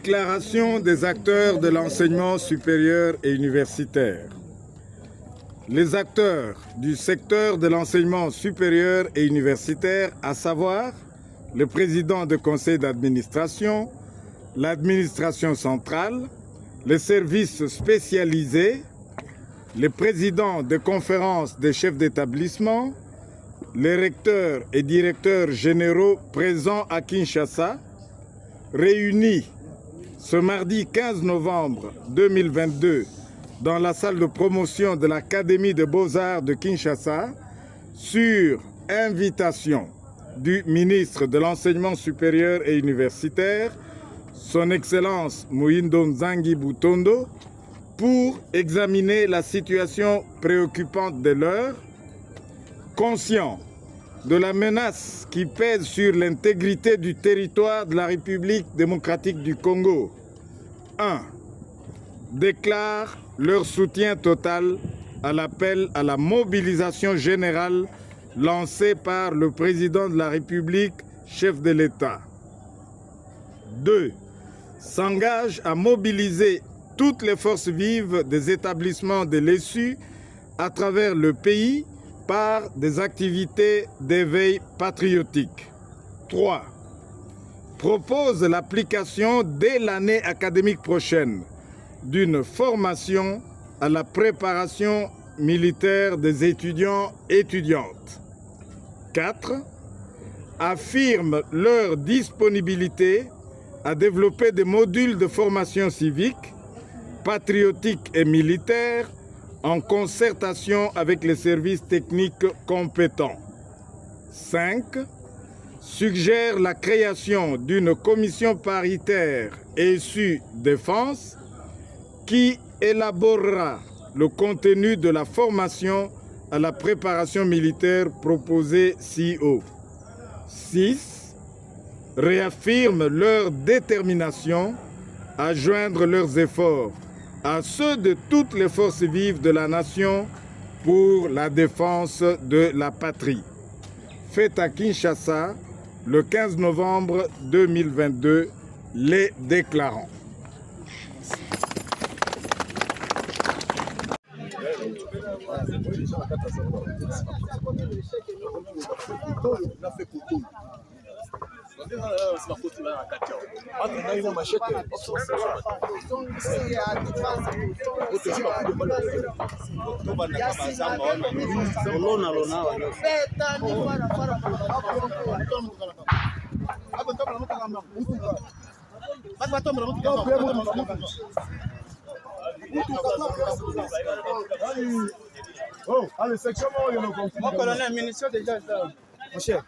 Déclaration des acteurs de l'enseignement supérieur et universitaire. Les acteurs du secteur de l'enseignement supérieur et universitaire, à savoir le président du conseil d'administration, l'administration centrale, les services spécialisés, les présidents de conférences des chefs d'établissement, les recteurs et directeurs généraux présents à Kinshasa, réunis ce mardi 15 novembre 2022 dans la salle de promotion de l'Académie des Beaux-Arts de Kinshasa sur invitation du ministre de l'Enseignement supérieur et universitaire, son Excellence Mohindo Nzangi Butondo, pour examiner la situation préoccupante de l'heure, conscient de la menace qui pèse sur l'intégrité du territoire de la République démocratique du Congo. 1. Déclarent leur soutien total à l'appel à la mobilisation générale lancé par le président de la République, chef de l'État. 2. S'engagent à mobiliser toutes les forces vives des établissements de l'ESU à travers le pays par des activités d'éveil patriotique. 3. Propose l'application dès l'année académique prochaine d'une formation à la préparation militaire des étudiants et étudiantes. 4. Affirme leur disponibilité à développer des modules de formation civique, patriotique et militaire en concertation avec les services techniques compétents. 5. Suggère la création d'une commission paritaire ESU Défense qui élaborera le contenu de la formation à la préparation militaire proposée ci-haut. 6. Réaffirme leur détermination à joindre leurs efforts à ceux de toutes les forces vives de la nation pour la défense de la patrie. Fait à Kinshasa le 15 novembre 2022, les déclarants. Oh, allez, section mon colonel, munitions déjà. Mon cher,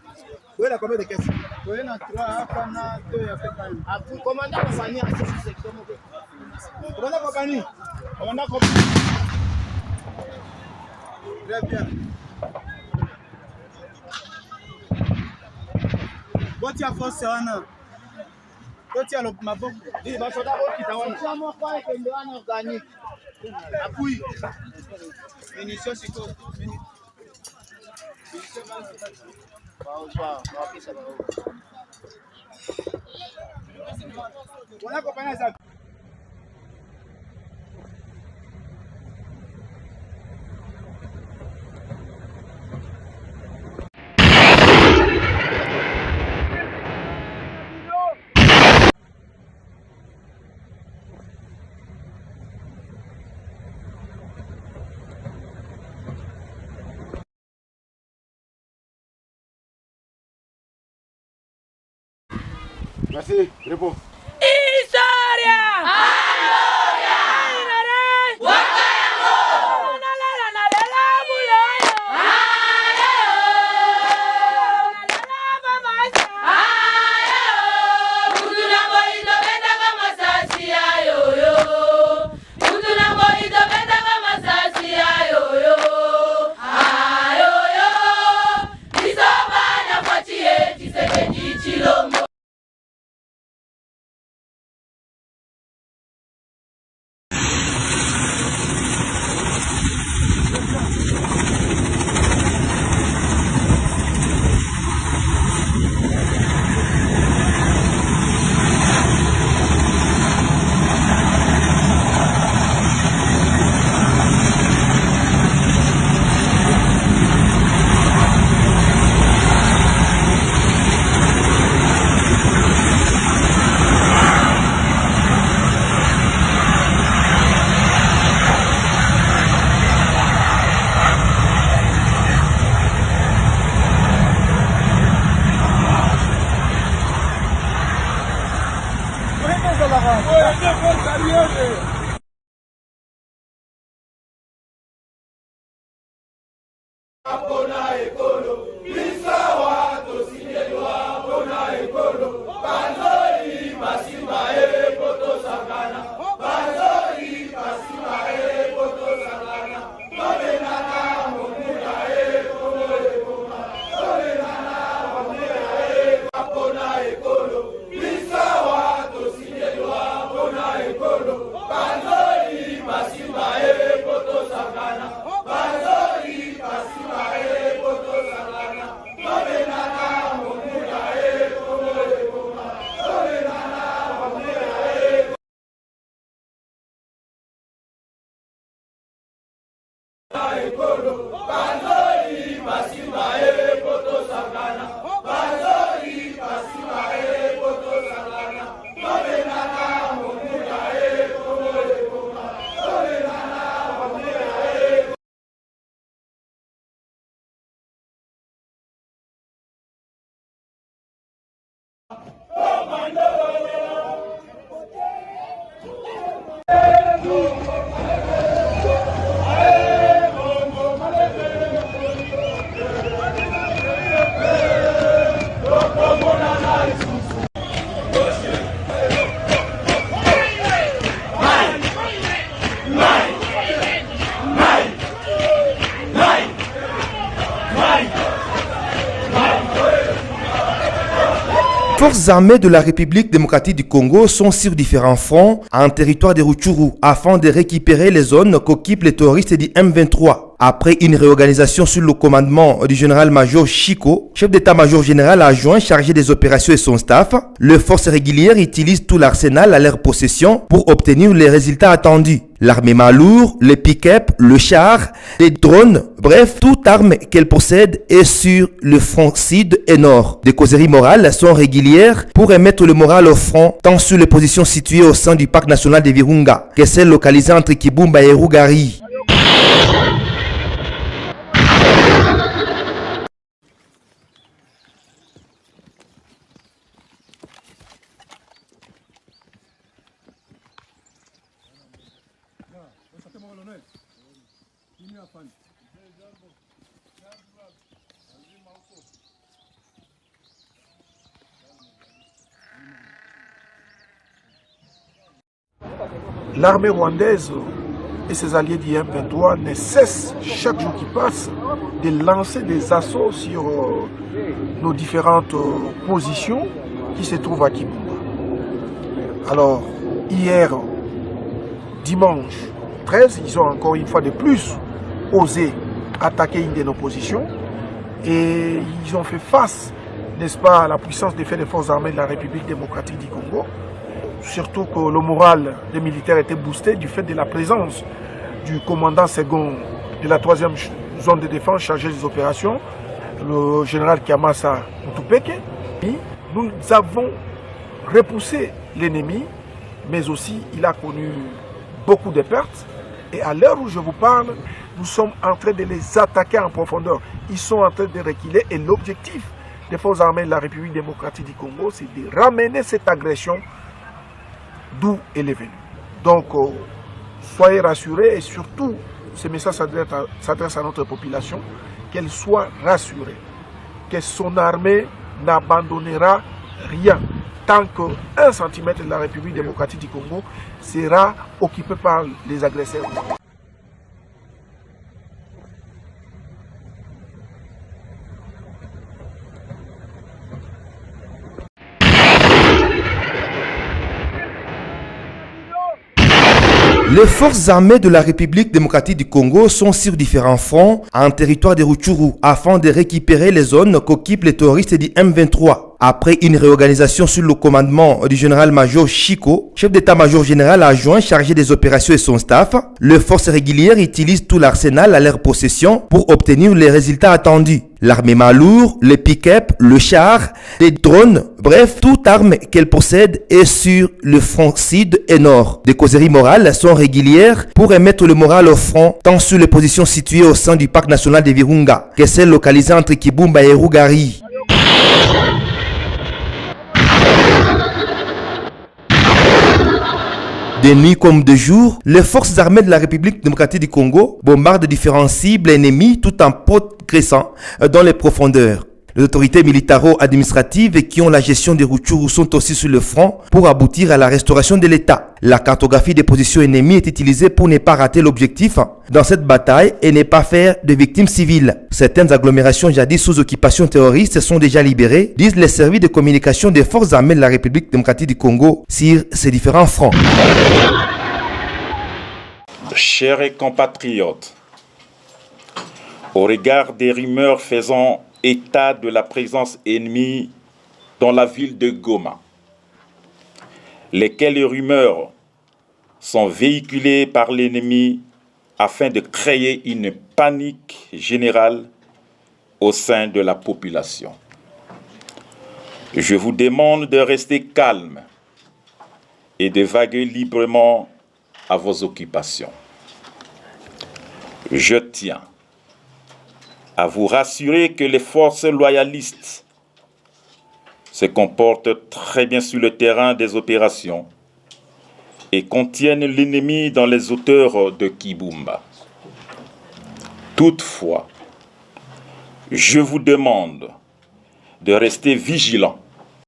vous avez combien de caisses? Vous avez 3 à 2 à commandant compagnie à 6 sections. Commandant compagnie. Commandant compagnie. Très bien. Bon, tu as force, Anna. Toi, tu as le mabok. Il va falloir qu'il t'aille. Organique. Appui. Munitions, c'est quoi? On a compagnie ça. Merci, repos. Historia! Les forces armées de la République démocratique du Congo sont sur différents fronts en territoire de Rutshuru afin de récupérer les zones qu'occupent les terroristes du M23. Après une réorganisation sous le commandement du général-major Chico, chef d'état-major général adjoint chargé des opérations et son staff, les forces régulières utilisent tout l'arsenal à leur possession pour obtenir les résultats attendus. L'armement lourd, les pick-up, le char, les drones, bref, toute arme qu'elle possède est sur le front sud et nord. Des causeries morales sont régulières pour remettre le moral au front, tant sur les positions situées au sein du parc national de Virunga que celles localisées entre Kibumba et Rugari. L'armée rwandaise et ses alliés du M23 ne cessent chaque jour qui passe de lancer des assauts sur nos différentes positions qui se trouvent à Kibumba. Alors, hier, dimanche 13, ils ont encore une fois de plus osé attaquer une de nos positions et ils ont fait face, n'est-ce pas, à la puissance des faits des forces armées de la République démocratique du Congo. Surtout que le moral des militaires était boosté du fait de la présence du commandant second de la 3e zone de défense chargé des opérations, le général Kiamasa Mutupeke. Nous avons repoussé l'ennemi, mais aussi il a connu beaucoup de pertes. Et à l'heure où je vous parle, nous sommes en train de les attaquer en profondeur. Ils sont en train de reculer et l'objectif des forces armées de la République démocratique du Congo, c'est de ramener cette agression d'où elle est venue. Donc, soyez rassurés et surtout, ce message s'adresse à notre population, qu'elle soit rassurée, que son armée n'abandonnera rien tant qu'un centimètre de la République démocratique du Congo sera occupé par les agresseurs. Les forces armées de la République démocratique du Congo sont sur différents fronts en territoire de Rutshuru afin de récupérer les zones qu'occupent les terroristes du M23. Après une réorganisation sous le commandement du général-major Chico, chef d'état-major général adjoint chargé des opérations et son staff, les forces régulières utilisent tout l'arsenal à leur possession pour obtenir les résultats attendus. L'armement lourd, les pick-up, le char, les drones, bref, toute arme qu'elle possède est sur le front sud et nord. Des causeries morales sont régulières pour remettre le moral au front, tant sur les positions situées au sein du parc national de Virunga que celles localisées entre Kibumba et Rugari. De nuit comme de jour, les forces armées de la République démocratique du Congo bombardent différents cibles ennemies tout en progressant dans les profondeurs. Les autorités militaro-administratives qui ont la gestion des Rutshuru sont aussi sur le front pour aboutir à la restauration de l'État. La cartographie des positions ennemies est utilisée pour ne pas rater l'objectif dans cette bataille et ne pas faire de victimes civiles. Certaines agglomérations jadis sous occupation terroriste sont déjà libérées, disent les services de communication des forces armées de la République démocratique du Congo sur ces différents fronts. Chers compatriotes, au regard des rumeurs faisant état de la présence ennemie dans la ville de Goma, lesquelles rumeurs sont véhiculées par l'ennemi afin de créer une panique générale au sein de la population. Je vous demande de rester calme et de vaguer librement à vos occupations. Je tiens à vous rassurer que les forces loyalistes se comportent très bien sur le terrain des opérations et contiennent l'ennemi dans les hauteurs de Kibumba. Toutefois, je vous demande de rester vigilants